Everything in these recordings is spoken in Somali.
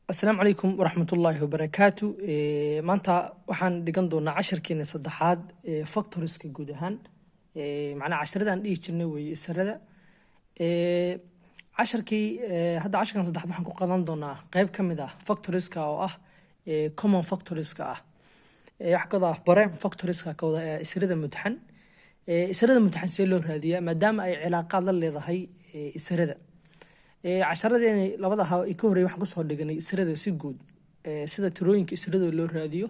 السلام عليكم ورحمة الله وبركاته maanta waxaan dhigan doonaa casharkeena saddexaad factorieska guud ahaan macnaha casharadan dhihi jirnay way isarada casharkii hadda casharkan saddexaad waxaan ku qadan doonaa qayb ka mid ah factorieska oo ah common factorieska ah waxa ka ah bare factorieska ka wada isarada mutaxan si loo raadiyaa maadaama ay cilaaqaad la leedahay isarada casharadeenii labada ha ka horeeyay waxaan ku soo dhiganay isirada si guud sida tirooyinka isirada loo raadiyo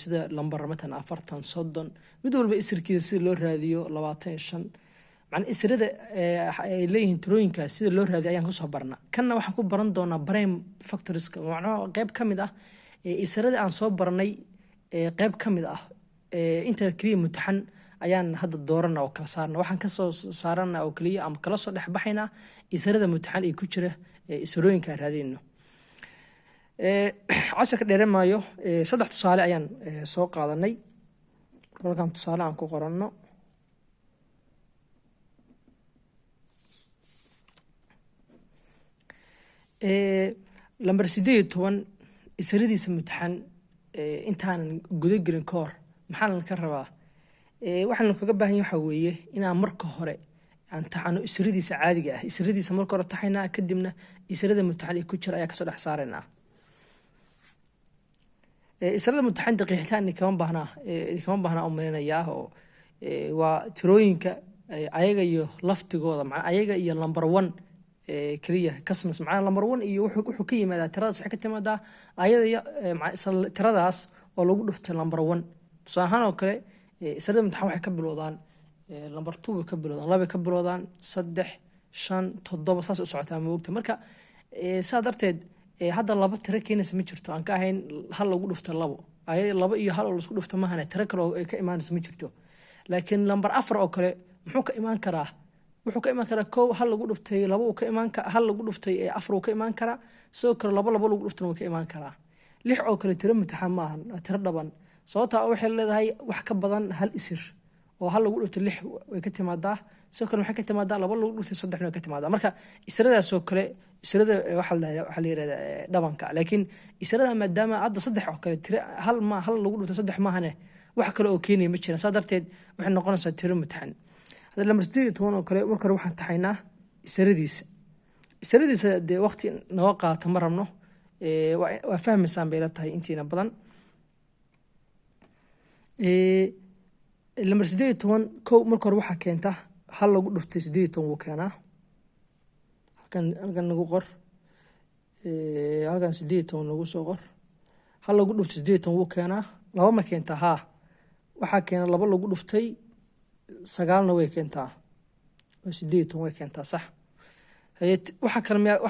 sida lambar matan 40 30 mid walba isirkiisa sida loo raadiyo 25 macna isirada ay leeyihiin tirooyinka sida loo raadiyo ayaan ku soo barnaa kanna waxaan ku baran doonaa prime factorieska macnaha qayb ka mid ah isirada aan soo barnay qayb ka mid ah inta kaliya mutaxan ayaan hadda doorana oo kala saarna waxaan ka soo saarana oo kaliya ama kala soo dhaxbaxayna isarada mutaxan ay ku jira isarooyinka raadinno casharka dheeremaayo saddex tusaale ayaan soo qaadanay halkan tusaale aan ku qoranno lambar 18 isaradiisa mutaxan intaan guda gelin ka hor maxaa la ka rabaa waxaan kaga baahan yahay waxa weeye inaan marka hore aan taxano isradiisa caadiga ah isradiisa marka hore taxayna kadibna israda mutaxan ay ku jira ayaa ka soo dhex saarayna israda mutaxan daqiiqtaan kama baahna umaynaya oo waa tirooyinka ayaga iyo laftigooda macna ayaga iyo number 1 kaliya kasmas macna number 1 iyo wuxuu ka yimaadaa tiradaas waxa ka timaadaa ayada tiradaas oo lagu dhuftay number 1 tusaale oo kale israda mutaxan waxay ka bilowdaan lambar 2 ka bilowdaan 2 ka bilowdaan 3 5 7 saas u socotaa ma ogta marka darteed hadda laba tiro keenaysa ma jirto aan ka ahayn hal lagu dhufto labo ay laba iyo hal oo isku dhufto ma hana tiro kale oo ka imaanaysa ma jirto laakiin lambar 4 oo kale wuxuu ka imaan karaa koow hal lagu dhuftay laba uu ka imaan karaa hal lagu dhuftay 4 uu ka imaan karaa soo kale laba lagu dhuftay uu ka imaan karaa 6 oo kale tiro mutaxan ma ahan tiro dhaban sababta waxay leedahay wax ka badan hal isir oo hal lagu dhuftay 6 way ka timaadaa soo kale waxay ka timaadaa laba lagu dhuftay 3 way ka timaadaa marka isradaas oo kale israda waxa la yiraahdaa dhabanka laakiin israda maadaama hadda 3 oo kale tiro hal lagu dhuftay 3 ma ahane wax kale oo keenay ma jiraan darteed waxay noqonaysaa tiro mutaxan hadda lambar 18 oo kale marka waxaan taxaynaa isradiisa de waqti noo qaato ma rabno waa fahmaysaan bay la tahay intiina badan lambar 18 kow marka hore waxa keenta hal lagu dhuftay 18 wuu keenaa halkan nagu qor halkan 18 nagu soo qor hal lagu dhuftay 18 wuu keenaa laba ma keenta waxa keena laba lagu dhuftay 9 na way keentaa 18 way keentaa sax waxa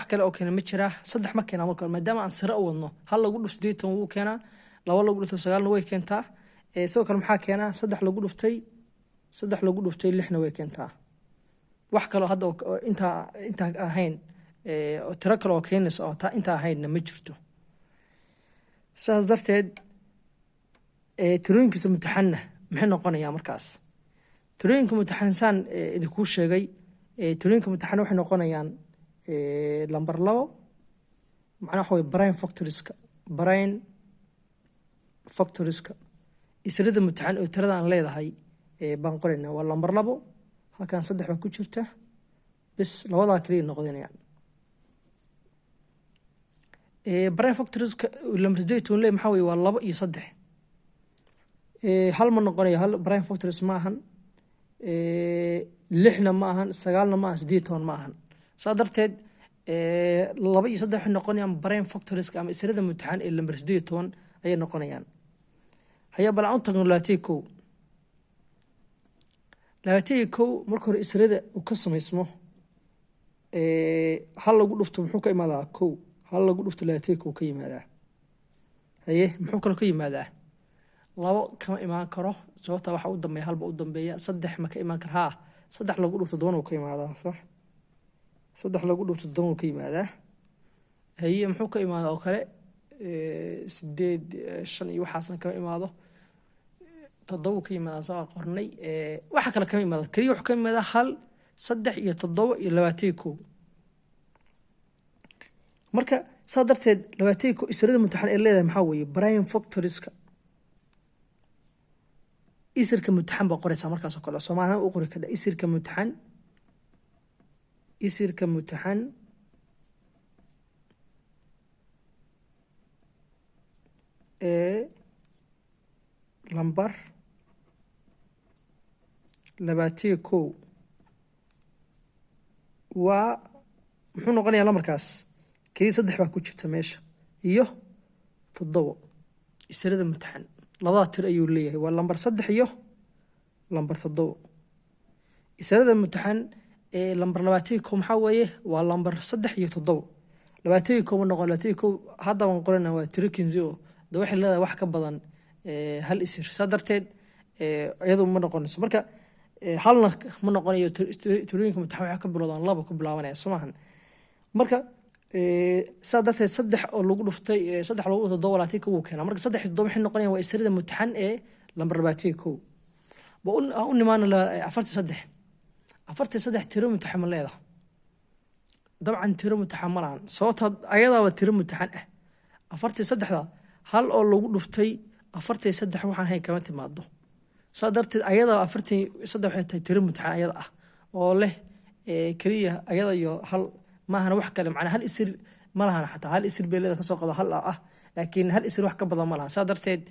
kale oo keena ma jira saddex ma keena marka maadaama aan sare u wadno hal lagu dhuftay 18 wuu keenaa laba lagu dhuftay 9 na way keentaa soo kale maxaa keena 3 lagu dhuftay 6 na way keentaa wax kale hadda inta ahayn oo tiro kale oo keenaysa oo inta ahaynna ma jirto saas darteed tirooyinkiisa mutaxanna maxay noqonayaa markaas tirooyinka mutaxansan idinku sheegay tirooyinka mutaxan waxay noqonayaan lambar 2 macnaha waxa way prime factorieska israda mutaxan oo tirada aan leedahay baan qoraynaa waa lambar 2 halkan 3 ba ku jirta bis labada kaliya noqonayaan prime factorieska lambar 18 leey maxaa way waa 2 iyo 3 hal ma noqonayo hal prime factories ma ahan 6 na ma ahan 9 na ma ahan 18 ma ahan darteed 2 iyo 3 waxay noqonayaan prime factorieska ama israda mutaxan ee lambar 18 ayay noqonayaan haya bal aan tagno laatiko marka hore israda uu ka sameysmo hal lagu dhufto muxuu ka imaadaa kow hal lagu dhufto laatiko ka yimaadaa muxuu kale ka yimaadaa labo kama imaan karo sababta waxa u dambeeya halba u dambeeya 3 ma ka imaan kara 3 lagu dhufto 7 uu ka yimaadaa sax 3 lagu dhufto 7 uu ka yimaadaa muxuu ka imaadaa oo kale 8 5 iyo waxaasna kama imaado 7 ka yimaada soo qornay waxa kale kama imaado kaliya wax ka imaada 1 3 iyo 7 iyo 21 marka saa darteed labaatan ko isirada mutaxan ee leedahay maxaa weeye prime factorieska isirka mutaxan baa qoraysaa markaas oo kale Soomaaliya u qori kada isirka mutaxan lambar labaatan ko waa muxuu noqonayaa lambarkaas kaliya 3 baa ku jirta meesha iyo 7 isirada mutaxan labada tir ayuu leeyahay waa lambar 3 iyo lambar 7 isirada mutaxan lambar 20 maxaa weeye waa lambar 3 iyo 7 20 ma noqon 20 hadda waan qoranaa waa tirikinzio da waxay leedahay wax ka badan hal isir sadarteed iyadu ma noqonayso marka halna ma noqonayo tirooyinka mutaxan waxa ka bilowdaan laba ku bilaabanaya Soomahan marka sadarteed 3 oo lagu dhuftay 3 lagu dhuftay 7 uu keenaa marka 3 7 waxay noqonayaan waa isirada mutaxan lambar 21 u nimaan la 43 tiro mutaxan ma leedahay dabcan tiro mutaxan ma lahan sababta ayadaaba tiro mutaxan 43 hal oo lagu dhuftay 43 waxaan hay kama timaado sadarteed ayada 43 waxay tahay tiro mutaxan ayada oo leh kaliya ayada iyo hal ma ahna wax kale macna hal isir ma lahan xataa hal isir beelada ka soo qado hal laakiin hal isir wax ka badan ma lahan sadarteed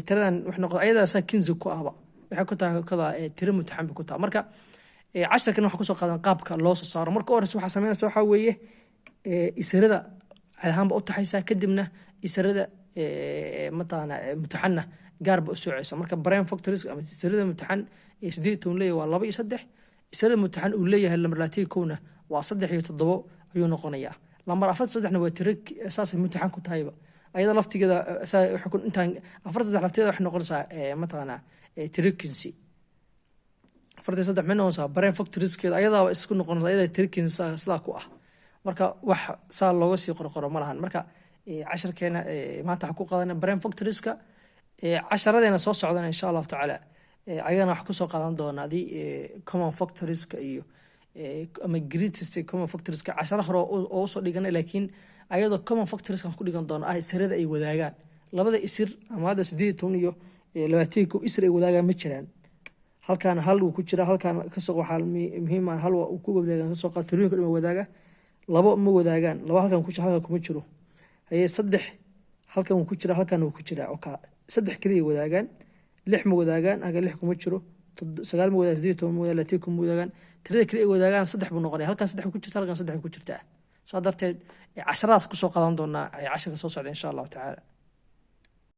tiradan wax noqdo ayada sa 15 ku ahba waxa ku tahay kada tiro mutaxan ku tahay marka casharkan waxa ku soo qaadan qaabka loo soo saaro marka hore waxa sameynaysa waxa weeye isirada calaamad u taxaysa kadibna isirada matana mutaxanna gaar ba u soocaysa marka prime factories ama isirada mutaxan isdeeton leeyahay waa 2 iyo 3 isirada mutaxan uu leeyahay lambar 20 waa 3 iyo 7 ayuu noqonayaa lambar 43 waa tiro asaas mutaxan ku tahayba ayada laftigeeda waxa ku intaan 43 lafteeda wax noqonaysaa matana tirikinsi 43 minoosa prime factories keeda ayada isku noqonaysa ayada tirikinsi sida ku marka wax saa looga sii qorqoro ma lahan marka casharkeena maanta waxa ku qaadanaa prime factorieska casharadeena soo socdana insha Allah taala ayagana wax ku soo qaadan doonaa common factorieska iyo ama greatest common factorieska cashara hore oo soo dhiganay laakiin ayadoo common factorieska ku dhigan doona isirada ay wadaagaan labada isir ama hada 8 iyo 20 isir ay wadaagaan ma jiraan halkan hal uu ku jira halkan ka soo waxa muhiim ah hal uu ku wadaagaan soo qaatirooyinka ma wadaaga labo ma wadaagaan laba halkan ku jira halkan kuma jiro haye 3 halkan uu ku jira halkan uu ku jira oo ka 3 kaliya wadaagaan 6 ma wadaagaan aga 6 kuma jiro 9 ma wadaagaan 8 ma wadaagaan 10 ma wadaagaan tirada kaliya wadaagaan 3 buu noqonay halkan 3 ku jirta halkan 3 ku jirta sadarteed 10 ku soo qaadan doona 10 soo socda insha Allah taala